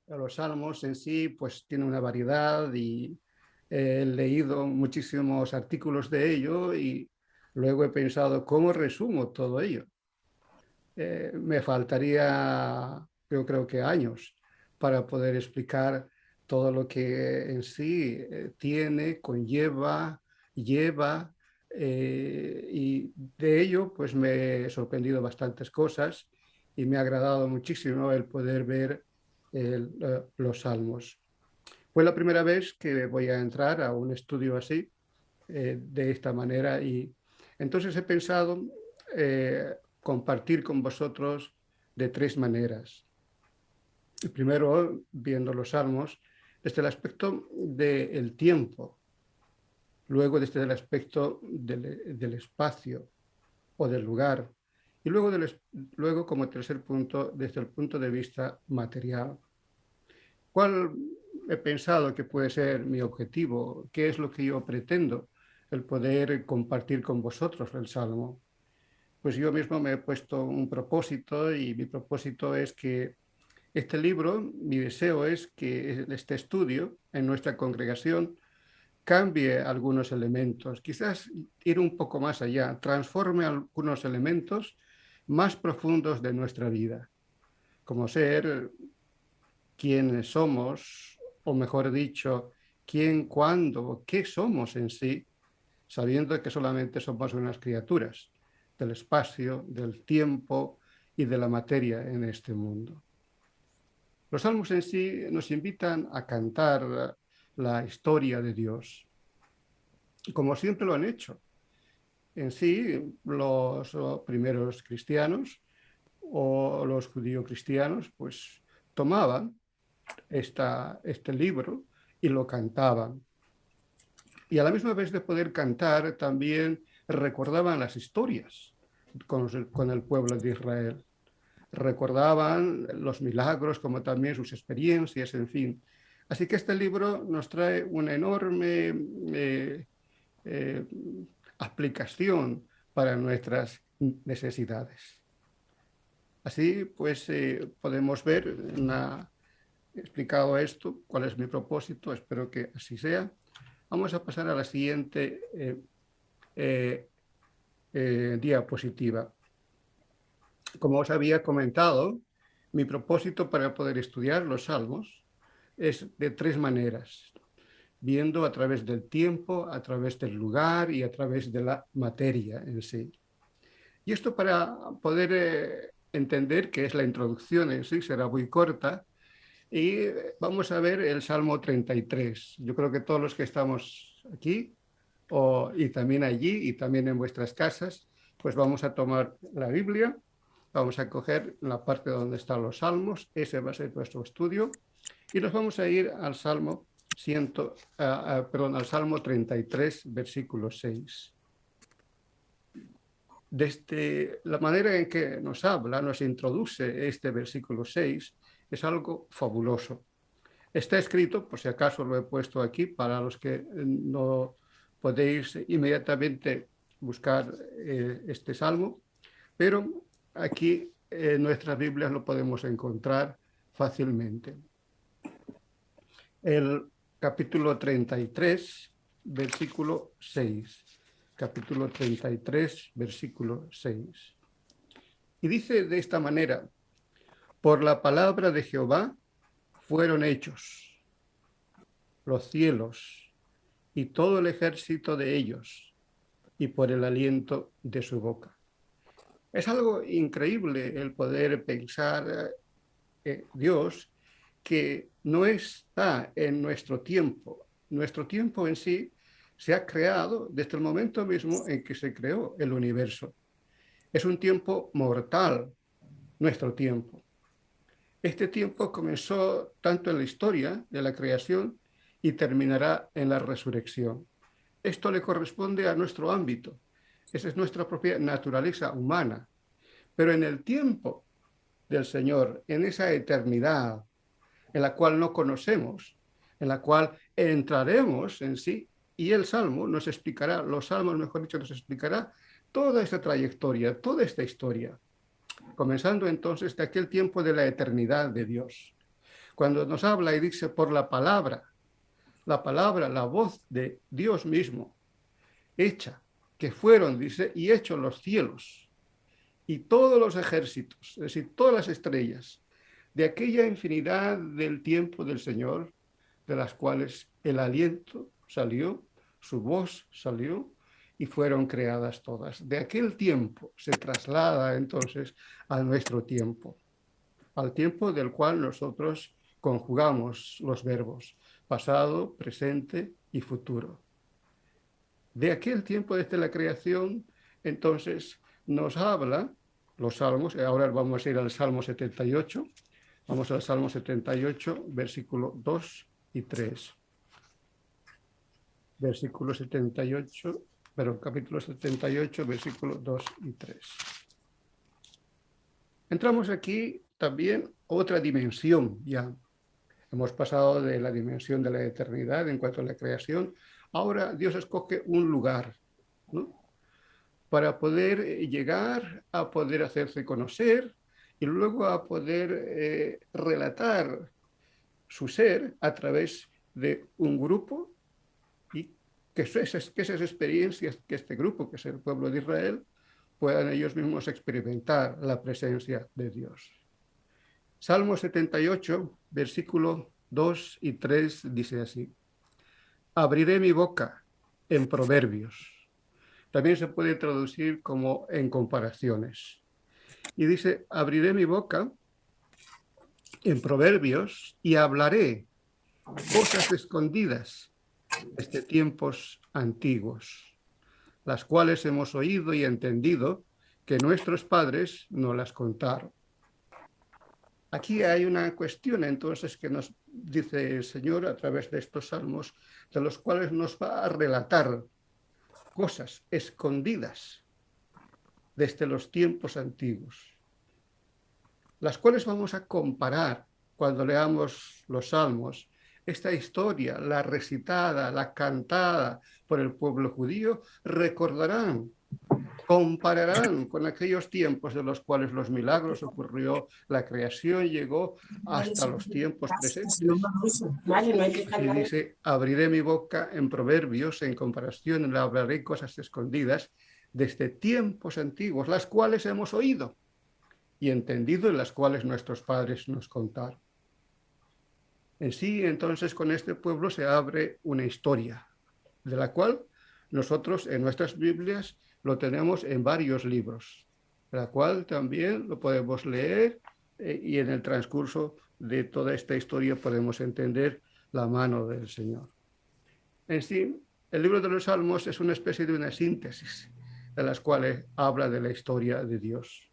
Los salmos en sí pues tienen una variedad y he leído muchísimos artículos de ello y luego he pensado cómo resumo todo ello. Me faltaría, yo creo que años para poder explicar todo lo que en sí tiene, conlleva, lleva, y de ello pues me he sorprendido bastantes cosas y me ha agradado muchísimo el poder ver los salmos. Fue la primera vez que voy a entrar a un estudio así, de esta manera, y entonces he pensado compartir con vosotros de tres maneras. Primero, viendo los salmos desde el aspecto del tiempo, luego desde el aspecto del espacio o del lugar, y luego como tercer punto, desde el punto de vista material. ¿Cuál he pensado que puede ser mi objetivo? ¿Qué es lo que yo pretendo? El poder compartir con vosotros el Salmo. Pues yo mismo me he puesto un propósito y mi propósito es que este libro, mi deseo es que este estudio en nuestra congregación cambie algunos elementos, quizás ir un poco más allá, transforme algunos elementos más profundos de nuestra vida, como ser quiénes somos, o mejor dicho, quién, cuándo, qué somos en sí, sabiendo que solamente somos unas criaturas del espacio, del tiempo y de la materia en este mundo. Los salmos en sí nos invitan a cantar la historia de Dios, como siempre lo han hecho. En sí, los primeros cristianos o los judío-cristianos, pues tomaban este libro y lo cantaban. Y a la misma vez de poder cantar, también recordaban las historias con el pueblo de Israel. Recordaban los milagros, como también sus experiencias, en fin. Así que este libro nos trae una enorme eh, aplicación para nuestras necesidades. Así pues podemos ver, explicado esto, cuál es mi propósito, espero que así sea. Vamos a pasar a la siguiente diapositiva. Como os había comentado, mi propósito para poder estudiar los salmos es de tres maneras, viendo a través del tiempo, a través del lugar y a través de la materia en sí. Y esto para poder entender que es la introducción en sí, será muy corta, y vamos a ver el Salmo 33. Yo creo que todos los que estamos aquí y también allí y también en vuestras casas, pues vamos a tomar la Biblia, vamos a coger la parte donde están los salmos, ese va a ser nuestro estudio, y nos vamos a ir al Salmo, al Salmo 33, versículo 6. Desde la manera en que nos habla, nos introduce este versículo 6, es algo fabuloso. Está escrito, por si acaso lo he puesto aquí, para los que no podéis inmediatamente buscar este salmo, pero aquí en nuestras Biblias lo podemos encontrar fácilmente. El capítulo 33, versículo 6. Capítulo 33, versículo 6. Y dice de esta manera: por la palabra de Jehová fueron hechos los cielos y todo el ejército de ellos, y por el aliento de su boca. Es algo increíble el poder pensar Dios que no está en nuestro tiempo. Nuestro tiempo en sí se ha creado desde el momento mismo en que se creó el universo. Es un tiempo mortal, nuestro tiempo. Este tiempo comenzó tanto en la historia de la creación y terminará en la resurrección. Esto le corresponde a nuestro ámbito. Esa es nuestra propia naturaleza humana. Pero en el tiempo del Señor, en esa eternidad en la cual no conocemos, en la cual entraremos en sí, y el Salmo nos explicará, los Salmos, mejor dicho, nos explicará toda esta trayectoria, toda esta historia, comenzando entonces de aquel tiempo de la eternidad de Dios. cuando nos habla y dice por la palabra, la voz de Dios mismo, hecha, que fueron, dice, y hechos los cielos y todos los ejércitos, es decir, todas las estrellas, de aquella infinidad del tiempo del Señor, de las cuales el aliento salió, su voz salió, y fueron creadas todas. De aquel tiempo se traslada entonces a nuestro tiempo, al tiempo del cual nosotros conjugamos los verbos pasado, presente y futuro. De aquel tiempo desde la creación, entonces nos habla los salmos, ahora vamos a ir al Salmo 78, vamos al Salmo 78, versículo 2 y 3. Versículo 78, pero capítulo 78, versículos 2 y 3. Entramos aquí también otra dimensión ya. Hemos pasado de la dimensión de la eternidad en cuanto a la creación. Ahora Dios escoge un lugar, ¿no?, para poder llegar a poder hacerse conocer y luego a poder relatar su ser a través de un grupo y que esas experiencias, que este grupo, que es el pueblo de Israel, puedan ellos mismos experimentar la presencia de Dios. Salmo 78, versículo 2 y 3 dice así: abriré mi boca en proverbios. También se puede traducir como en comparaciones. Y dice, abriré mi boca en proverbios y hablaré cosas escondidas desde tiempos antiguos, las cuales hemos oído y entendido que nuestros padres nos las contaron. Aquí hay una cuestión entonces que nos dice el Señor a través de estos salmos, de los cuales nos va a relatar cosas escondidas desde los tiempos antiguos, las cuales vamos a comparar cuando leamos los salmos. Esta historia, la recitada, la cantada por el pueblo judío, recordarán, compararán con aquellos tiempos de los cuales los milagros ocurrió, la creación llegó hasta los tiempos presentes. Y dice, abriré mi boca en proverbios, en comparación, le hablaré cosas escondidas desde tiempos antiguos, las cuales hemos oído y entendido, en las cuales nuestros padres nos contaron. En sí, entonces, con este pueblo se abre una historia, de la cual nosotros en nuestras Biblias lo tenemos en varios libros, la cual también lo podemos leer y en el transcurso de toda esta historia podemos entender la mano del Señor. En sí, el libro de los Salmos es una especie de una síntesis de las cuales habla de la historia de Dios,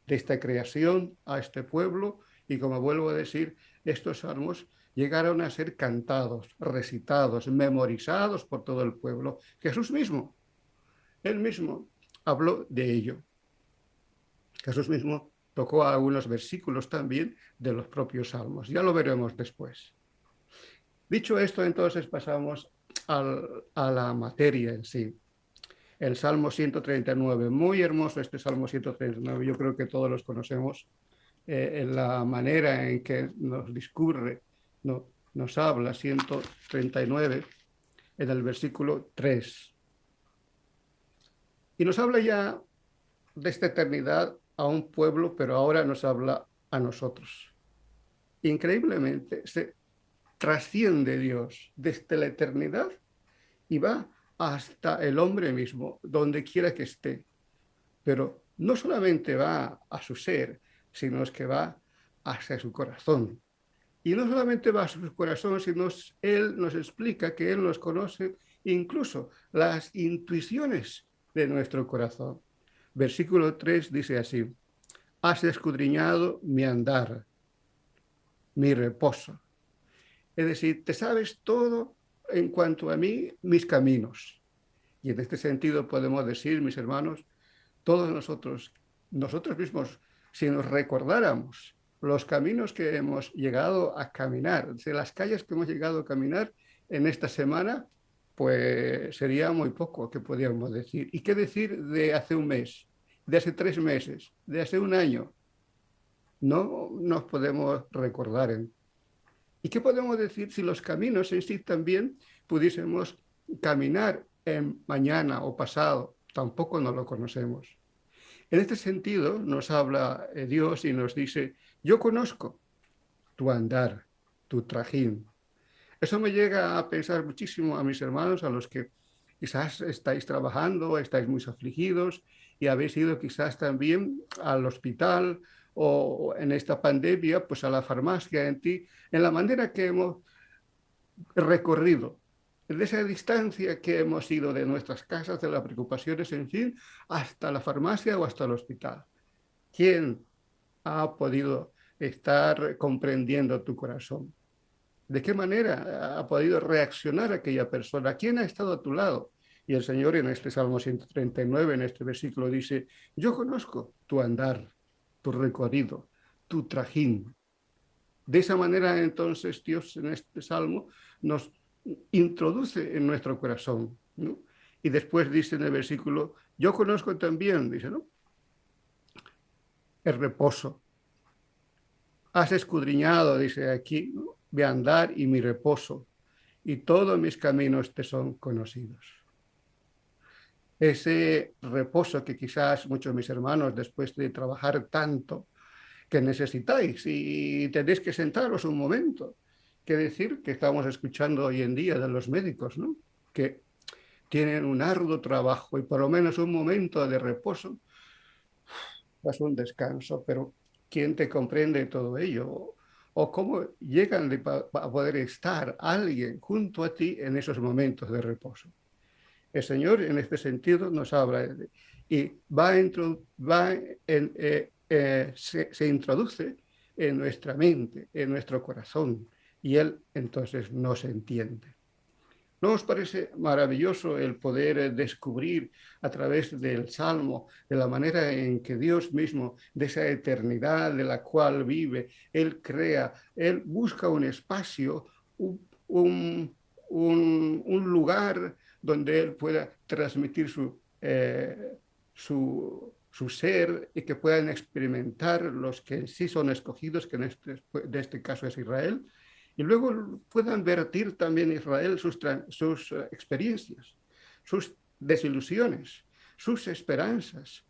de esta creación a este pueblo, y como vuelvo a decir, estos salmos llegaron a ser cantados, recitados, memorizados por todo el pueblo. Jesús mismo, él mismo habló de ello. Jesús mismo tocó algunos versículos también de los propios salmos. Ya lo veremos después. Dicho esto, entonces pasamos a la materia en sí. El Salmo 139, muy hermoso este Salmo 139, yo creo que todos los conocemos, en la manera en que nos discurre, nos habla, 139, en el versículo 3. Y nos habla ya de esta eternidad a un pueblo, pero ahora nos habla a nosotros. Increíblemente, se trasciende Dios desde la eternidad y va hasta el hombre mismo, donde quiera que esté. Pero no solamente va a su ser, sino que va hacia su corazón. Y no solamente va a su corazón, sino Él nos explica que Él nos conoce incluso las intuiciones de nuestro corazón. Versículo 3 dice así: has escudriñado mi andar, mi reposo. Es decir, te sabes todo en cuanto a mí, mis caminos. Y en este sentido podemos decir, mis hermanos, todos nosotros mismos, si nos recordáramos los caminos que hemos llegado a caminar, de las calles que hemos llegado a caminar en esta semana, pues sería muy poco que podríamos decir. ¿Y qué decir de hace un mes, de hace 3 meses, de hace un año? No nos podemos recordar. ¿Y qué podemos decir si los caminos en sí también pudiésemos caminar en mañana o pasado? Tampoco no lo conocemos. En este sentido nos habla Dios y nos dice, yo conozco tu andar, tu trajín. Eso me llega a pensar muchísimo a mis hermanos, a los que quizás estáis trabajando, estáis muy afligidos y habéis ido quizás también al hospital o en esta pandemia, pues a la farmacia en la manera que hemos recorrido, de esa distancia que hemos ido de nuestras casas, de las preocupaciones, en fin, hasta la farmacia o hasta el hospital. ¿Quién ha podido estar comprendiendo tu corazón? ¿De qué manera ha podido reaccionar aquella persona? ¿Quién ha estado a tu lado? Y el Señor en este Salmo 139, en este versículo, dice, yo conozco tu andar, tu recorrido, tu trajín. De esa manera, entonces, Dios en este Salmo nos introduce en nuestro corazón, ¿no? Y después dice en el versículo, yo conozco también, dice, ¿no? El reposo. Has escudriñado, dice aquí, ¿no? Mi andar y mi reposo, y todos mis caminos te son conocidos. Ese reposo que quizás muchos de mis hermanos, después de trabajar tanto, que necesitáis y tenéis que sentaros un momento. Que decir que estamos escuchando hoy en día de los médicos, ¿no? Que tienen un arduo trabajo y por lo menos un momento de reposo es un descanso, pero ¿quién te comprende todo ello? ¿O cómo llegan a poder estar alguien junto a ti en esos momentos de reposo? El Señor en este sentido nos habla y se introduce en nuestra mente, en nuestro corazón, y Él entonces nos entiende. ¿No os parece maravilloso el poder descubrir a través del Salmo, de la manera en que Dios mismo, de esa eternidad de la cual vive, Él crea, Él busca un espacio, un lugar donde Él pueda transmitir su ser y que puedan experimentar los que sí son escogidos, que de este caso es Israel, y luego puedan vertir también Israel sus experiencias, sus desilusiones, sus esperanzas,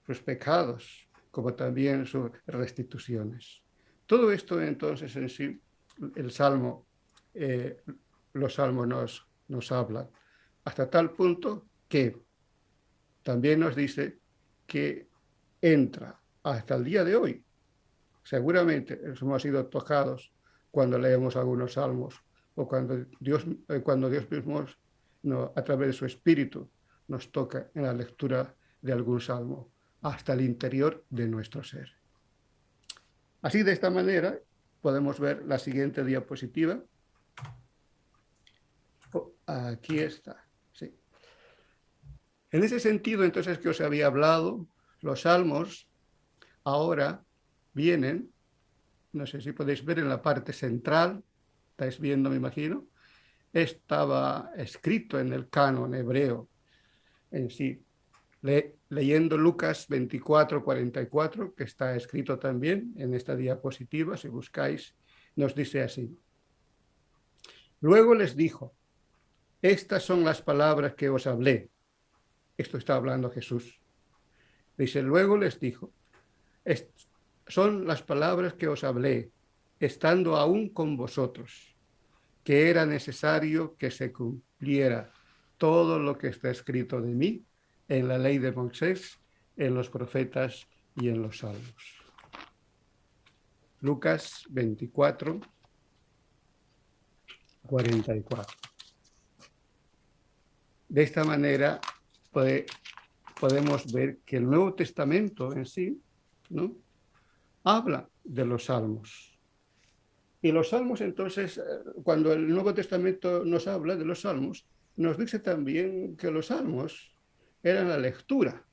sus pecados, como también sus restituciones. Todo esto entonces en sí, el Salmo, los salmos nos hablan, hasta tal punto que también nos dice que entra hasta el día de hoy. Seguramente hemos sido tocados cuando leemos algunos salmos o cuando Dios mismo a través de su Espíritu nos toca en la lectura de algún salmo hasta el interior de nuestro ser. Así, de esta manera, podemos ver la siguiente diapositiva. Aquí está. Sí. En ese sentido, entonces, que os había hablado, los salmos ahora vienen, no sé si podéis ver en la parte central, estáis viendo, me imagino, estaba escrito en el canon hebreo en sí. Leyendo Lucas 24:44, que está escrito también en esta diapositiva, si buscáis, nos dice así. Luego les dijo, estas son las palabras que os hablé. Esto está hablando Jesús. Dice, luego les dijo, son las palabras que os hablé, estando aún con vosotros, que era necesario que se cumpliera todo lo que está escrito de mí en la ley de Moisés, en los profetas y en los salmos. Lucas 24:44. De esta manera podemos ver que el Nuevo Testamento en sí, ¿no?, habla de los salmos. Y los salmos, entonces, cuando el Nuevo Testamento nos habla de los salmos, nos dice también que los salmos eran la lectura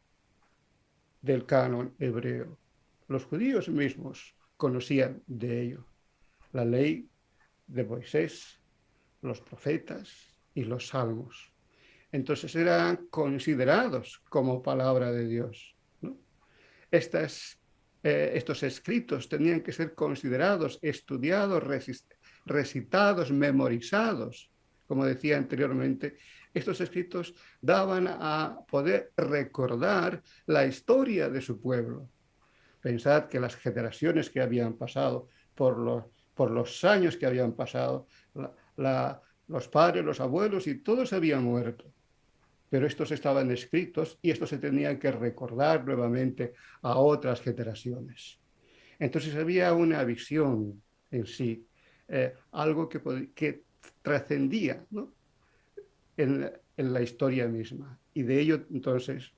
del canon hebreo. Los judíos mismos conocían de ello. La ley de Moisés, los profetas y los salmos. Entonces eran considerados como palabra de Dios, ¿no? Estos escritos tenían que ser considerados, estudiados, recitados, memorizados. Como decía anteriormente, estos escritos daban a poder recordar la historia de su pueblo. Pensad que las generaciones que habían pasado, por los años que habían pasado, los padres, los abuelos y todos habían muerto. Pero estos estaban escritos y estos se tenían que recordar nuevamente a otras generaciones. Entonces había una visión en sí, algo que trascendía, ¿no?, en la historia misma. Y de ello entonces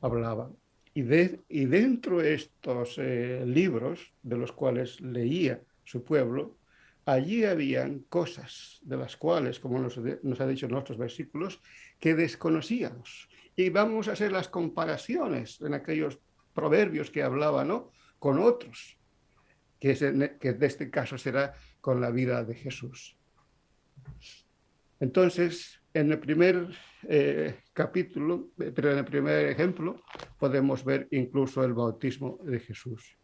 hablaba. Y dentro de estos libros, de los cuales leía su pueblo, allí habían cosas de las cuales, como nos ha dicho en nuestros versículos, que desconocíamos. Y vamos a hacer las comparaciones en aquellos proverbios que hablaba, ¿no?, con otros, que de este caso será con la vida de Jesús. Entonces, en el primer capítulo, pero en el primer ejemplo, podemos ver incluso el bautismo de Jesús.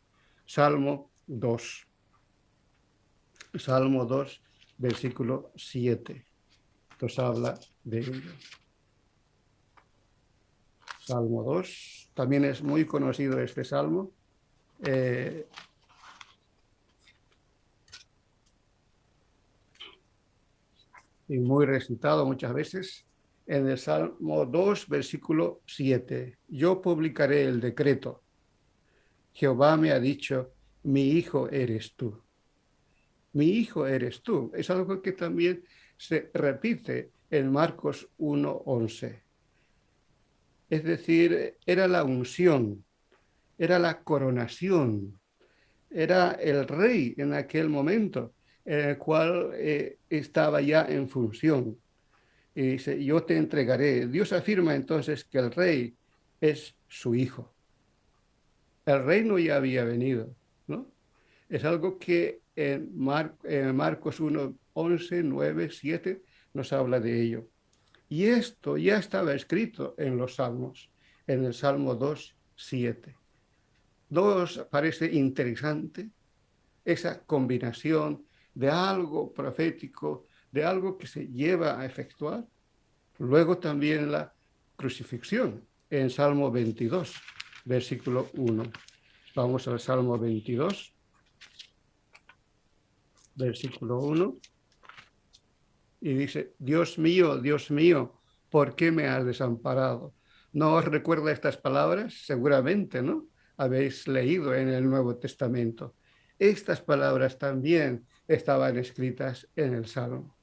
Salmo 2. Salmo 2, versículo 7. Entonces habla de ello. Salmo 2. También es muy conocido este salmo. Y muy recitado muchas veces. En el Salmo 2, versículo 7. Yo publicaré el decreto. Jehová me ha dicho, mi hijo eres tú. Mi hijo eres tú. Es algo que también se repite en Marcos 1:11. Es decir, era la unción, era la coronación, era el rey en aquel momento, en el cual estaba ya en función. Y dice, yo te entregaré. Dios afirma entonces que el rey es su hijo. El reino ya había venido, ¿no? Es algo que en Marcos 1:11, 9, 7 nos habla de ello. Y esto ya estaba escrito en los Salmos, en el Salmo 2:7. Parece interesante esa combinación de algo profético, de algo que se lleva a efectuar. Luego también la crucifixión en Salmo 22, versículo 1. Vamos al Salmo 22, versículo 1. Y dice, Dios mío, ¿por qué me has desamparado? ¿No os recuerda estas palabras? Seguramente, ¿no? Habéis leído en el Nuevo Testamento. Estas palabras también estaban escritas en el Salmo.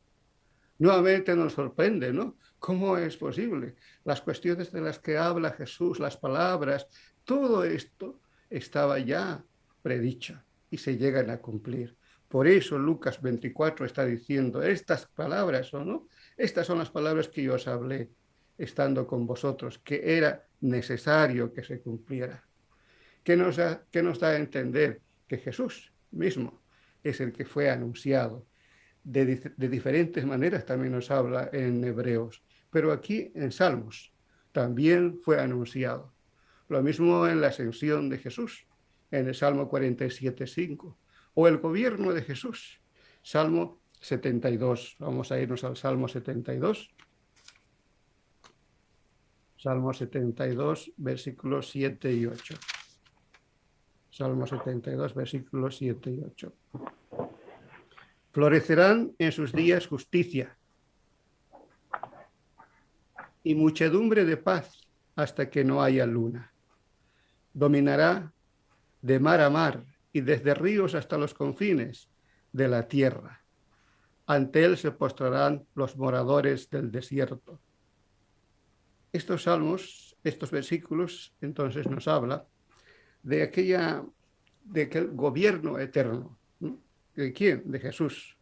Nuevamente nos sorprende, ¿no? ¿Cómo es posible? Las cuestiones de las que habla Jesús, las palabras, todo esto estaba ya predicho y se llegan a cumplir. Por eso Lucas 24 está diciendo, estas palabras, ¿o no? Estas son las palabras que yo os hablé estando con vosotros, que era necesario que se cumpliera. ¿Qué nos da a entender? Que Jesús mismo es el que fue anunciado. De diferentes maneras también nos habla en Hebreos, pero aquí en Salmos también fue anunciado. Lo mismo en la ascensión de Jesús, en el Salmo 47:5, o el gobierno de Jesús, Salmo 72. Vamos a irnos al Salmo 72. Salmo 72, versículos 7 y 8. Salmo 72, versículos 7 y 8. Florecerán en sus días justicia y muchedumbre de paz hasta que no haya luna. Dominará de mar a mar y desde ríos hasta los confines de la tierra. Ante él se postrarán los moradores del desierto. Estos salmos, estos versículos, entonces nos habla de aquel gobierno eterno. ¿No? ¿De quién? De Jesús.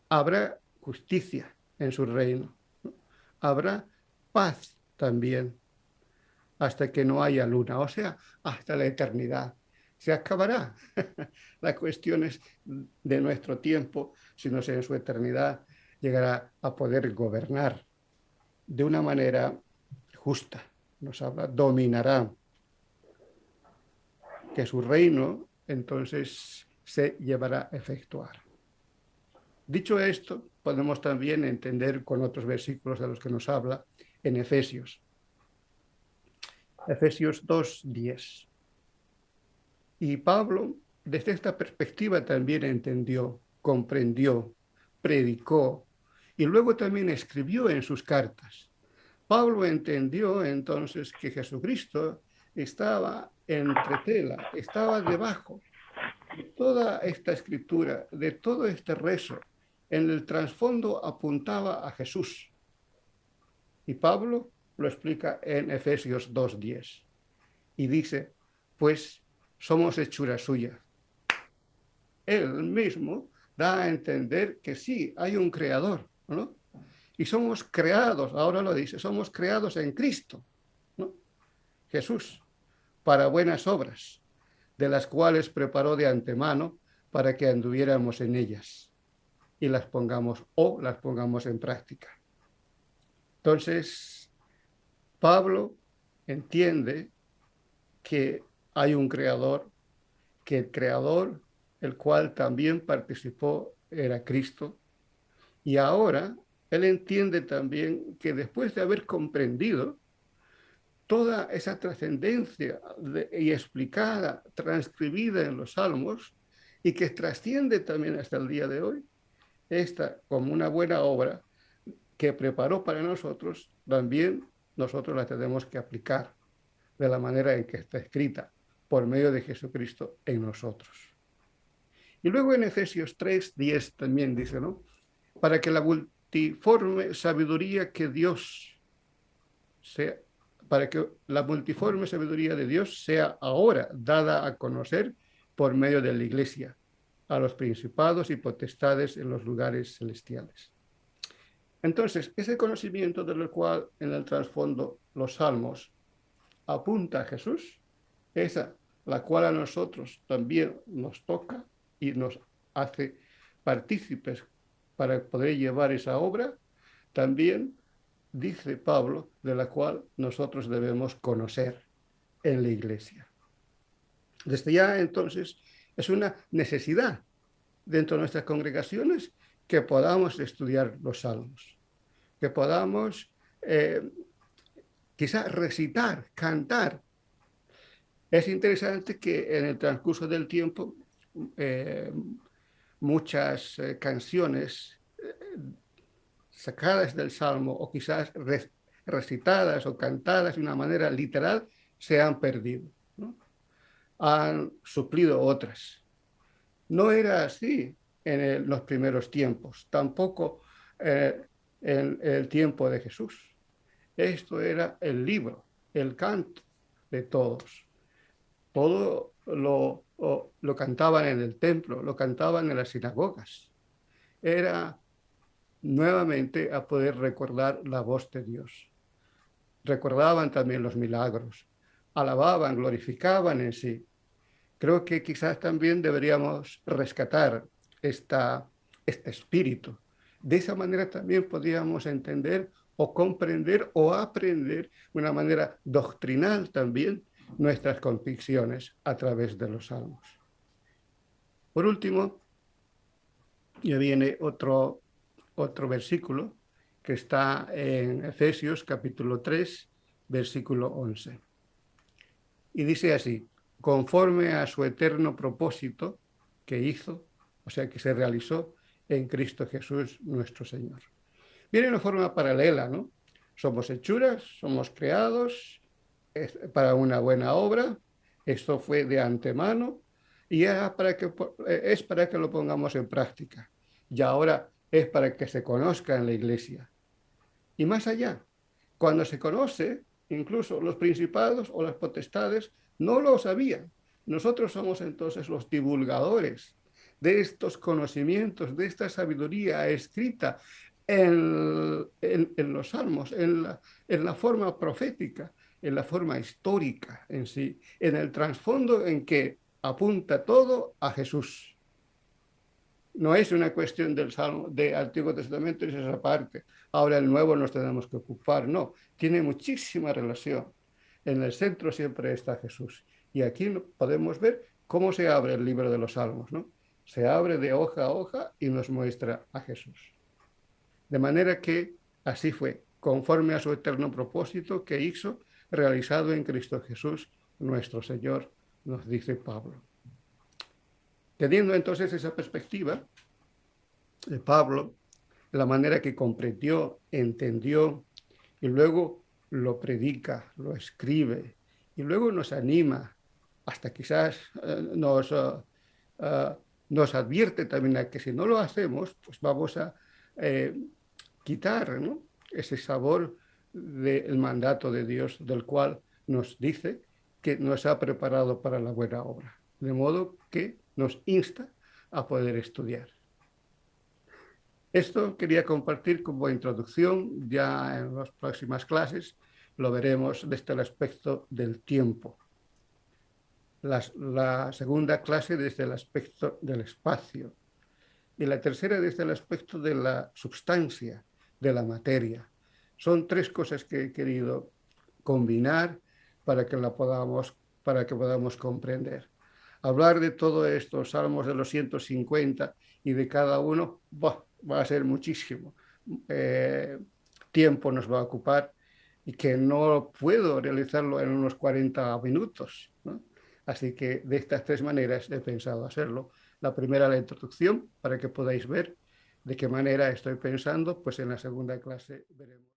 Habrá justicia en su reino. ¿No? Habrá paz también hasta que no haya luna, o sea, hasta la eternidad. Se acabará. La cuestión es de nuestro tiempo, si no sé, en su eternidad llegará a poder gobernar de una manera justa. Nos habla, dominará, que su reino entonces se llevará a efectuar. Dicho esto, podemos también entender con otros versículos de los que nos habla en Efesios. Efesios 2:10. Y Pablo, desde esta perspectiva, también entendió, comprendió, predicó y luego también escribió en sus cartas. Pablo entendió entonces que Jesucristo estaba entre tela, estaba debajo de toda esta escritura, de todo este rezo. En el trasfondo apuntaba a Jesús. Y Pablo lo explica en Efesios 2:10. Y dice, pues somos hechura suya. Él mismo da a entender que sí, hay un creador, ¿no? Y somos creados, ahora lo dice, somos creados en Cristo, ¿no? Jesús, para buenas obras, de las cuales preparó de antemano para que anduviéramos en ellas y las pongamos en práctica. Entonces, Pablo entiende que hay un creador, que el creador, el cual también participó, era Cristo, y ahora él entiende también que después de haber comprendido toda esa trascendencia y explicada, transcribida en los salmos, y que trasciende también hasta el día de hoy, esta como una buena obra que preparó para nosotros, también nosotros la tenemos que aplicar de la manera en que está escrita, por medio de Jesucristo en nosotros. Y luego en Efesios 3:10 también dice, ¿no? Para que la multiforme sabiduría que Dios sea, para que la multiforme sabiduría de Dios sea ahora dada a conocer por medio de la Iglesia a los principados y potestades en los lugares celestiales. Entonces, ese conocimiento del cual en el trasfondo los salmos apunta a Jesús, esa la cual a nosotros también nos toca y nos hace partícipes para poder llevar esa obra, también dice Pablo, de la cual nosotros debemos conocer en la iglesia. Desde ya entonces es una necesidad dentro de nuestras congregaciones que podamos estudiar los salmos, que podamos quizás recitar, cantar. Es interesante que en el transcurso del tiempo muchas canciones sacadas del Salmo o quizás recitadas o cantadas de una manera literal se han perdido, ¿no? Han suplido otras. No era así en los primeros tiempos, tampoco en el tiempo de Jesús. Esto era el libro, el canto de todos. Todo lo cantaban en el templo, lo cantaban en las sinagogas. Era nuevamente a poder recordar la voz de Dios. Recordaban también los milagros, alababan, glorificaban en sí. Creo que quizás también deberíamos rescatar este espíritu. De esa manera también podríamos entender o comprender o aprender de una manera doctrinal también nuestras convicciones a través de los salmos. Por último, ya viene otro versículo que está en Efesios capítulo 3, versículo 11. Y dice así, conforme a su eterno propósito que hizo, o sea, que se realizó en Cristo Jesús nuestro Señor. Viene de una forma paralela, ¿no? Somos hechuras, somos creados para una buena obra, esto fue de antemano y es para que lo pongamos en práctica. Y ahora es para que se conozca en la iglesia. Y más allá, cuando se conoce, incluso los principados o las potestades no lo sabían. Nosotros somos entonces los divulgadores de estos conocimientos, de esta sabiduría escrita en los salmos, en la forma profética, en la forma histórica en sí, en el trasfondo en que apunta todo a Jesús. No es una cuestión del Salmo, de Antiguo Testamento, es esa parte. Ahora el Nuevo nos tenemos que ocupar. No, tiene muchísima relación. En el centro siempre está Jesús. Y aquí podemos ver cómo se abre el libro de los Salmos, ¿no? Se abre de hoja a hoja y nos muestra a Jesús. De manera que así fue, conforme a su eterno propósito que hizo, realizado en Cristo Jesús, nuestro Señor, nos dice Pablo. Teniendo entonces esa perspectiva de Pablo, la manera que comprendió, entendió y luego lo predica, lo escribe y luego nos anima, hasta quizás nos advierte también a que si no lo hacemos, pues vamos a quitar, ¿no?, ese sabor del mandato de Dios, del cual nos dice que nos ha preparado para la buena obra. De modo que nos insta a poder estudiar. Esto quería compartir como introducción. Ya en las próximas clases lo veremos desde el aspecto del tiempo. La segunda clase desde el aspecto del espacio. Y la tercera desde el aspecto de la substancia, de la materia. Son tres cosas que he querido combinar para que podamos comprender. Hablar de todo esto, salmos de los 150 y de cada uno, va a ser muchísimo. Tiempo nos va a ocupar y que no puedo realizarlo en unos 40 minutos, ¿no? Así que de estas tres maneras he pensado hacerlo. La primera, la introducción, para que podáis ver de qué manera estoy pensando, pues en la segunda clase veremos.